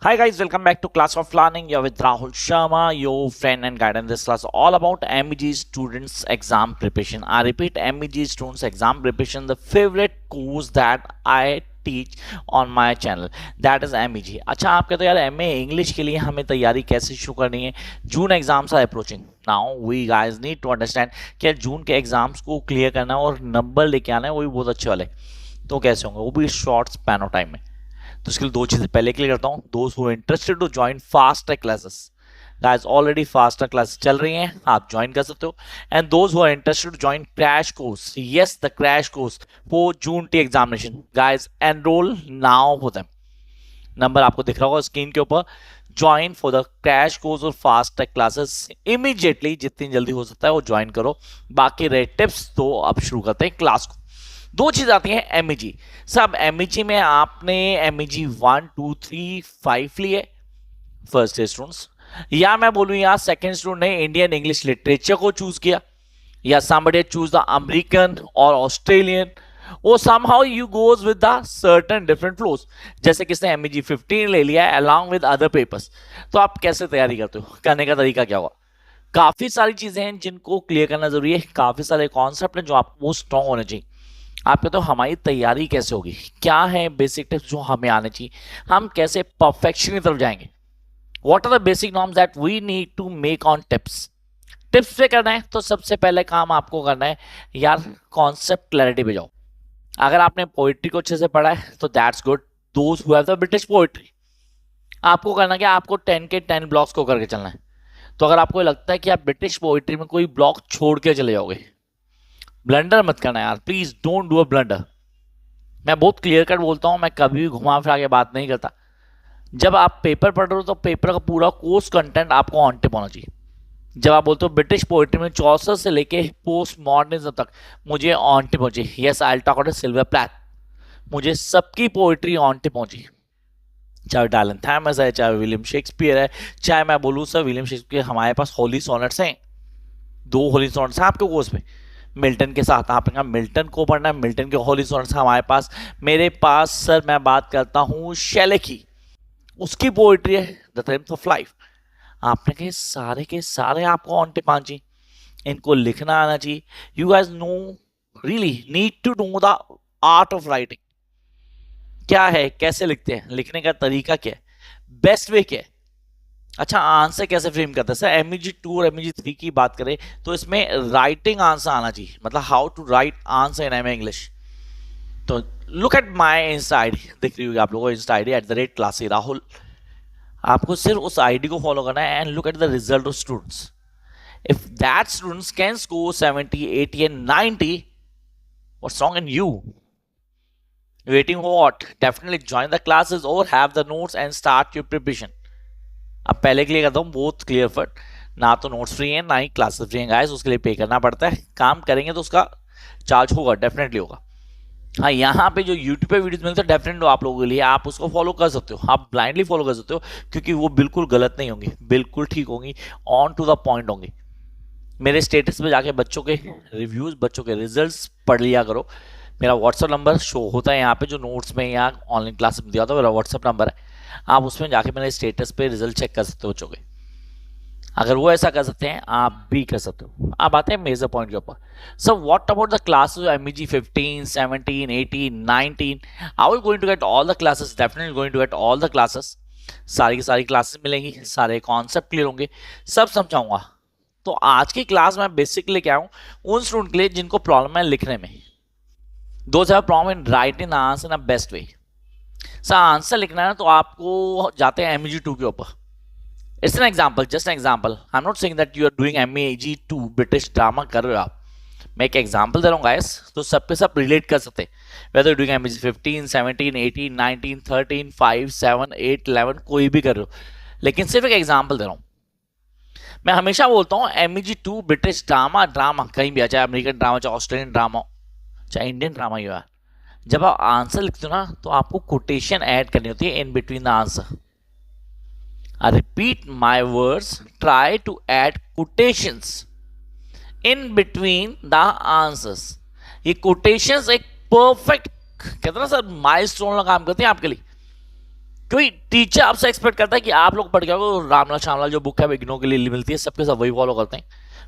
Hi guys, welcome back to Class of Learning. You're with Rahul Sharma, your friend and guide in this class all about MEG students exam preparation. I repeat, MEG students exam preparation, the favorite course that I teach on my channel, that is MEG. अच्छा, आप कहते हो यार MA English के लिए हमें तैयारी कैसे शुरू करनी है? June exams are approaching now. We guys need to understand कि जून के एग्जाम्स को क्लियर करना है और नंबर लेके आना है, वो भी बहुत अच्छे वाले. तो कैसे होंगे, वो भी शॉर्ट स्पैन ऑफ टाइम में. तो इसके लिए दो चीजें पहले क्लियर करता हूं. Those who interested to join fast track classes, guys already fast track classes चल रही हैं, आप ज्वाइन कर सकते हो. And those who are interested to join crash course, yes the crash course for June T examination, guys enrol now for them. Number आपको दिख रहा होगा स्क्रीन के ऊपर. Join for the crash course और फास्ट ट्रैक क्लासेस इमीडिएटली, जितनी जल्दी हो सकता है वो ज्वाइन करो. बाकी रहे टिप्स तो अब शुरू करते हैं क्लास को. दो चीज आती है एमईजी. सब एमईजी में आपने एमईजी 1 2 3 5 लिए फर्स्ट ईयर स्टूडेंट्स, या मैं बोलूं या सेकंड स्टूडेंट ने इंडियन इंग्लिश लिटरेचर को चूज किया, या somebody चूज द अमेरिकन और ऑस्ट्रेलियन, और somehow you goes with the certain different flows. जैसे किसने एमईजी 15 ले लिया along with other papers. तो आप कैसे तैयारी करते हो, करने का तरीका क्या होगा? काफी सारी चीजें हैं जिनको क्लियर करना जरूरी है, काफी सारे कॉन्सेप्ट हैं जो आपको स्ट्रॉन्ग होने चाहिए. आप कहते हो हमारी तैयारी कैसे होगी, क्या है बेसिक टिप्स जो हमें आने चाहिए, हम कैसे परफेक्शन की तरफ जाएंगे. What are the basic norms that we need to make on tips. Tips पे करना है तो सबसे पहले काम आपको करना है यार, कॉन्सेप्ट क्लैरिटी पे जाओ. अगर आपने पोइट्री को अच्छे से पढ़ा है तो that's good. Those who have the British poetry, आपको करना क्या, आपको 10 के 10 ब्लॉक्स को करके चलना है. तो अगर आपको लगता है कि आप ब्रिटिश पोइट्री में कोई ब्लॉक छोड़ के चले जाओगे, ब्लंडर मत करना यार, please don't do a blunder. मैं बहुत क्लियर कट बोलता हूं, मैं कभी भी घुमा फिरा के बात नहीं करता. जब आप पेपर पढ़ रहे हो तो पेपर का पूरा कोर्स कंटेंट आपको ऑन टिप होना चाहिए. जब आप बोलते हो ब्रिटिश पोइट्री में चौसर से लेके पोस्ट मॉडर्निज्म तक मुझे ऑन टिप पहुंची, yes I will talk about silver Plath, मुझे सबकी पोइट्री ऑन टिप पहुंची. चाहे डायलन थॉमस है, चाहे विलियम शेक्सपियर है, चाहे मैं बोलूँ सर विलियम शेक्सपियर, हमारे पास होली सोनेट्स हैं, 2 होली सोनेट्स हैं आपके कोर्स में. मिल्टन के साथ आपने मिल्टन को पढ़ना है, मिल्टन के होली सोनेट्स हमारे पास. मेरे पास सर मैं बात करता हूँ शेले की, उसकी पोइट्री है द थ्रेम्स ऑफ लाइफ. आपने कहे सारे के सारे आपको ऑन टिप आना चाहिए, इनको लिखना आना चाहिए. You guys know really need to know the art of writing. क्या है, कैसे लिखते हैं, लिखने का तरीका क्या है, बेस्ट वे क्या है. अच्छा, आंसर कैसे फ्रेम करते हैं सर. एमईजी 2 और एमईजी 3 की बात करें तो इसमें राइटिंग आंसर आना चाहिए, मतलब how to write answer in MA English. तो look at my insta ID, दिख रही होगी आप लोगों को इंस्टा आईडी @classy राहुल. आपको सिर्फ उस आईडी को फॉलो करना है and look at the result of students. If that students can score 70 80 and 90, what's wrong in you? Waiting for what? Definitely join the classes और have the notes and start your preparation. अब पहले clear करता हूँ, बहुत clear फट, ना तो notes free हैं ना ही क्लासेस फ्री हैं गाइस, उसके लिए पे करना पड़ता है. काम करेंगे तो उसका चार्ज होगा, डेफिनेटली होगा. हाँ, यहाँ पे जो यूट्यूब पे वीडियोस मिलते हैं डेफिनेटली आप लोगों के लिए, आप उसको फॉलो कर सकते हो, आप ब्लाइंडली फॉलो कर सकते हो, क्योंकि वो बिल्कुल गलत नहीं होंगी, बिल्कुल ठीक होंगी, ऑन टू द पॉइंट होंगी. मेरे स्टेटस पे जाके बच्चों के रिव्यूज, बच्चों के रिजल्ट पढ़ लिया करो. मेरा व्हाट्सअप नंबर शो होता है यहाँ पे, जो नोट्स में या ऑनलाइन क्लास में दिया होता है, मेरा व्हाट्सअप नंबर है. आप उसमें जाके मेरे स्टेटस पे रिजल्ट चेक कर सकते हो बच्चों के. अगर वो ऐसा कर सकते हैं आप भी कर सकते हो. अब आते हैं मेजर पॉइंट के ऊपर. So what about the classes MEG 15 17 18 19? I will going to get all the classes, definitely going to get all the classes. सारी की सारी क्लासेस मिलेंगी, सारे कॉन्सेप्ट क्लियर होंगे, सब समझाऊंगा. तो आज की क्लास में बेसिकली लेके आऊँ उन स्टूडेंट के लिए जिनको प्रॉब्लम है लिखने में. Those have problem in writing answer in a best way. Sir answer लिखना है तो आपको जाते हैं एमईजी 2 के ऊपर. It's an example, just an example. I am not saying that you are doing MEG 2 British drama कर रहे हो आप. मैं एक एग्जांपल दे रहा हूँ गाइस, तो सब पे सब रिलेट कर सकते हैं, वेदर यू डूइंग एमईजी 15 17 18 19 13 5 7 8 11, कोई भी कर रहे हो, लेकिन सिर्फ एक एग्जांपल दे रहा हूँ. मैं हमेशा बोलता हूँ एमईजी 2 ब्रिटिश ड्रामा, ड्रामा कहीं भी आ, चाहे अमेरिकन ड्रामा, चाहे ऑस्ट्रेलियन ड्रामा, चाहे इंडियन ड्रामा. यू आर जब आप आंसर लिखते हो ना तो आपको कोटेशन ऐड करनी होती है इन between the answer. I repeat my words, try to add quotations in between the answers. ये quotations एक perfect, कहते हैं ना सर, माइलस्टोन का काम करते हैं आपके लिए. कोई टीचर आपसे एक्सपेक्ट करता है कि आप लोग पढ़ के आओ, रामलाल श्यामलाल जो बुक है इग्नोर के लिए मिलती है, सबके सब वही फॉलो करते हैं,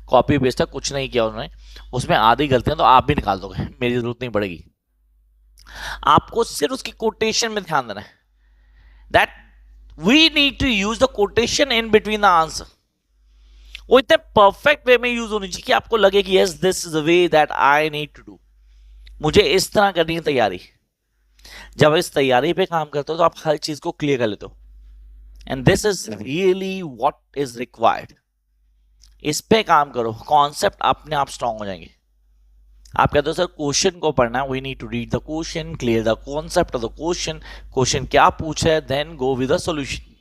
कॉपी पेस्ट है, कुछ नहीं किया उन्होंने, उसमें आधी गलतियां तो आप भी निकाल दोगे, मेरी जरूरत नहीं पड़ेगी। आपको सिर्फ उसकी कोटेशन में ध्यान देना है, that we need to use the quotation in between the answer. वो इतने परफेक्ट वे में यूज होनी चाहिए कि आपको लगे कि yes this is the way that I need to do, मुझे इस तरह करनी है तैयारी। जब इस तैयारी पे काम करते हो तो आप हर चीज को क्लियर कर लेते हो, and this is really what is required. इस पे काम करो, कॉन्सेप्ट अपने आप स्ट्रांग हो जाएंगे। आप कहते हो सर क्वेश्चन को पढ़ना है, we need to read the question, clear the concept of the question, question क्या पूछा है, then go with the solution.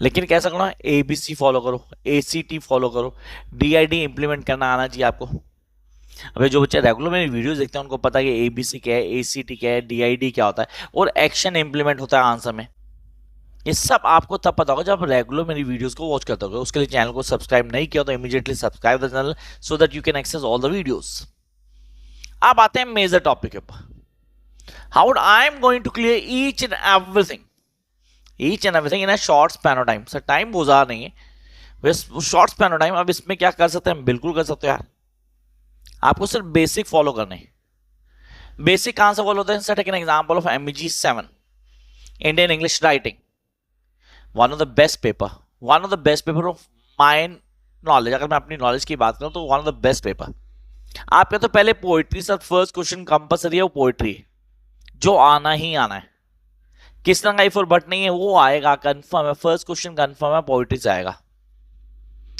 लेकिन कैसा करना है, एबीसी फॉलो करो, एसीटी फॉलो करो, डीआईडी इंप्लीमेंट करना आना चाहिए आपको। अभी जो बच्चे रेगुलर मेरी वीडियोस देखते हैं उनको पता है कि एबीसी क्या है, एसीटी क्या है, डीआईडी क्या होता है, और एक्शन इंप्लीमेंट होता है आंसर में। ये सब आपको तब पता होगा जब रेगुलर मेरी वीडियोस को वॉच करते हो। उसके लिए चैनल को सब्सक्राइब नहीं किया तो immediately subscribe the channel so that you can access all the videos. अब आते हैं मेजर टॉपिक के ऊपर, how I am going to clear each and everything in a short span of time. Sir time गुजार नहीं है, बस short span of time. अब इसमें क्या कर सकते हैं, बिल्कुल कर सकते हो यार। आपको सिर्फ बेसिक फॉलो करने। बेसिक कहां से फॉलो होते हैं, sir take an example of MG 7 Indian English writing, one of the best paper of my knowledge. अगर मैं अपनी नॉलेज की बात करूं तो one of the best paper. आप कहते हो पहले poetry, sir first question compulsory है, वो पोएट्री जो आना ही आना है, किस तरह का इफ और बट नहीं है, वो आएगा कंफर्म है, फर्स्ट क्वेश्चन कंफर्म है, पोएट्री से आएगा।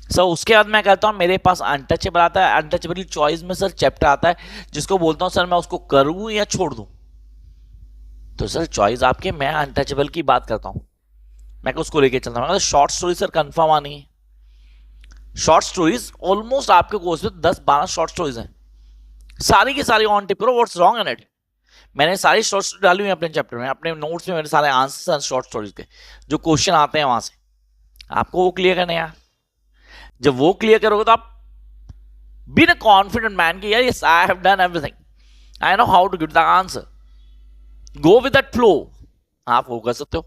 सर उसके बाद मैं कहता हूं मेरे पास अनटचेबल आता है, अनटचेबल चॉइस में सर चैप्टर आता है जिसको बोलता हूं सर मैं उसको करूं या छोड़ दूं। तो सर चॉइस आपके, मैं अनटचेबल की बात करता हूं, मैं उसको लेके चलता हूं। शॉर्ट स्टोरी सर कंफर्म आनी है, शॉर्ट स्टोरीज ऑलमोस्ट आपके कोर्स में 10-12 शॉर्ट स्टोरीज हैं, सारी की सारी ऑन टिप करो, व्हाट्स रॉन्ग इन इट। मैंने सारी शॉर्ट स्टोरी डाली हुई अपने चैप्टर में, अपने नोट्स में मेरे सारे आंसर शॉर्ट स्टोरीज के, जो क्वेश्चन आते हैं वहां से, आपको वो क्लियर करने यार। जब वो क्लियर करोगे तो आप बीन अ कॉन्फिडेंट मैन कि यार yes I have done everything, I know how to get the answer, go with that flow, आप वो कर सकते हो।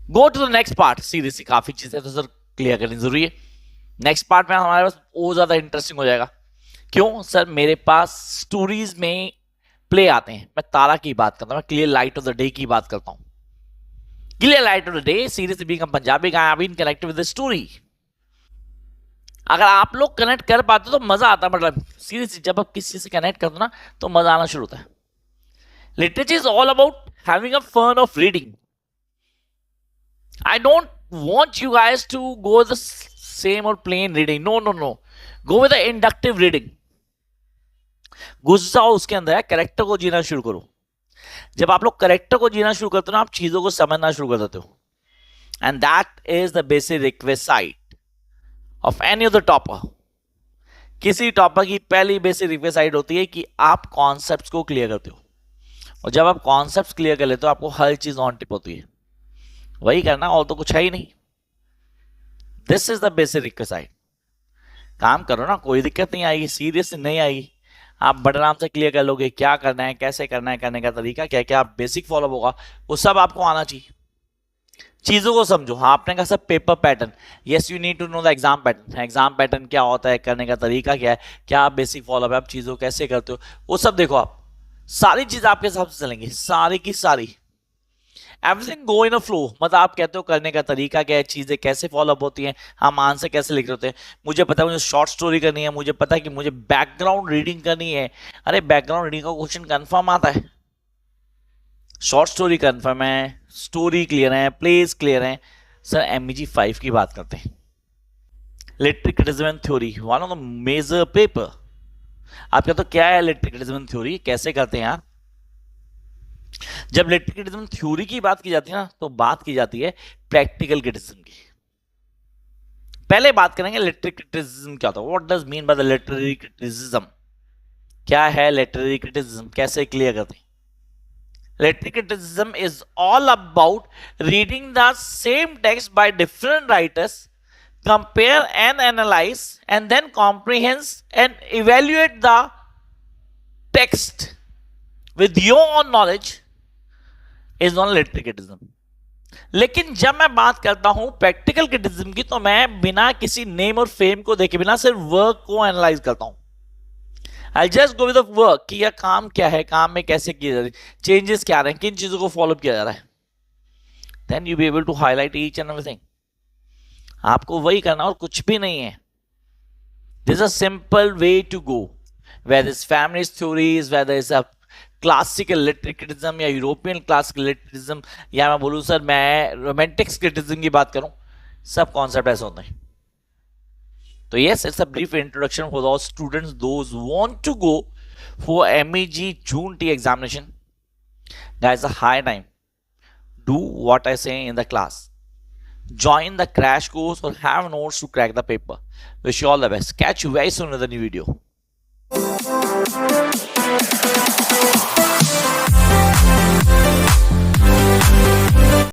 Go to the next part, seriously काफी चीजें तो सर क्लियर करनी जरूरी है। नेक्स्ट पार्ट में हमारे पास और ज्यादा इंटरेस्टिंग हो जाएगा। क्यों सर, मेरे पास स्टोरीज में प्ले आते हैं, मैं तारा की बात करता हूं, मैं clear light of the day की बात करता हूं। Clear light of the day seriously being a Punjabi guy, I been connected with the story. अगर आप लोग कनेक्ट कर पाते तो मजा आता, मतलब सीरियसली जब आप किसी से कनेक्ट करते हो ना तो मजा आना शुरू होता है। Literature is all about having a fun of reading. I don't want you guys to go the same or plain reading. No. Go with the inductive reading. घुस जाओ उसके अंदर, कैरेक्टर को जीना शुरू करो। जब आप लोग कैरेक्टर को जीना शुरू करते हो ना, आप चीजों को समझना शुरू कर देते हो। And that is the basic request of any of the topper. किसी टॉपर की पहली बेसिक रिक्वेस्ट होती है कि आप कॉन्सेप्ट्स को क्लियर करते हो, और जब आप कॉन्सेप्ट्स क्लियर कर लेते हो आपको हर चीज ऑन टिप होती है, वही करना और तो कुछ है ही नहीं। This is the basic request. काम करो ना, कोई दिक्कत नहीं आएगी, सीरियस नहीं आएगी, आप बड़े आराम से क्लियर कर लोगे। क्या करना है, कैसे करना है, करने का तरीका क्या क्या बेसिक फॉलो होगा, वो सब आपको आना चाहिए। चीजों को समझो। हाँ आपने कहा सब paper pattern, yes you need to know the exam pattern. Exam pattern क्या होता है, करने का तरीका क्या है, क्या बेसिक फॉलो है, आप चीजों कैसे करते हो, वो सब देखो। आप सारी चीज आपके हिसाब से चलेंगी, सारी की सारी। Everything go in a flow, मतलब आप कहते हो करने का तरीका क्या है, चीजें कैसे फॉलो अप होती हैं, हम आंसर कैसे लिख रहे होते हैं। मुझे पता है मुझे शॉर्ट स्टोरी करनी है, मुझे पता है कि मुझे बैकग्राउंड रीडिंग करनी है। अरे बैकग्राउंड रीडिंग का क्वेश्चन कंफर्म आता है, शॉर्ट स्टोरी कंफर्म है, स्टोरी क्लियर है, प्लेस क्लियर है। सर एमईजी 5 की बात करते हैं, literary criticism and theory, one of the major paper. आप कहते हो क्या है लिटरेरी क्रिटिसिज्म एंड थ्योरी, कैसे करते हैं यार। जब लिटरेरी क्रिटिसिज्म थ्योरी की बात की जाती है ना, तो बात की जाती है प्रैक्टिकल क्रिटिसिज्म की। पहले बात करेंगे लिटरेरी क्रिटिसिज्म क्या होता है, what does mean by the literary criticism, क्या है लिटरेरी क्रिटिसिज्म, कैसे क्लियर करते हैं। Literary criticism is all about reading the same text by different writers, compare and analyze and then comprehend and evaluate the text with your own knowledge is not literary criticism. लेकिन जब मैं बात करता हूं practical criticism की, तो मैं बिना किसी नेम और फेम को देखे बिना सिर्फ वर्क को एनालाइज करता हूं। I just go with the work कि यह काम क्या है, काम में कैसे किया जा रहा है, चेंजेस क्या आ रहे हैं, किन चीजों को फॉलो किया जा रहा है। Then you be able to highlight each and everything. आपको वही करना और कुछ भी नहीं है। This a simple way to go, whether it's feminist theories, whether it's a classical literary criticism या यूरोपियन क्लासिकल लिटरेरिज्म, या मैं बोलूँ सर मैं रोमांटिक्स क्रिटिज्म की बात करूं, सब कॉन्सेप्ट ऐसे होते हैं। तो yes, it's a brief introduction for those students those want to go for MEG June T examination. Guys, a high time. Do what I say in the class. Join the crash course or have notes to crack the paper. Wish you all the best. Catch you very soon with a new video.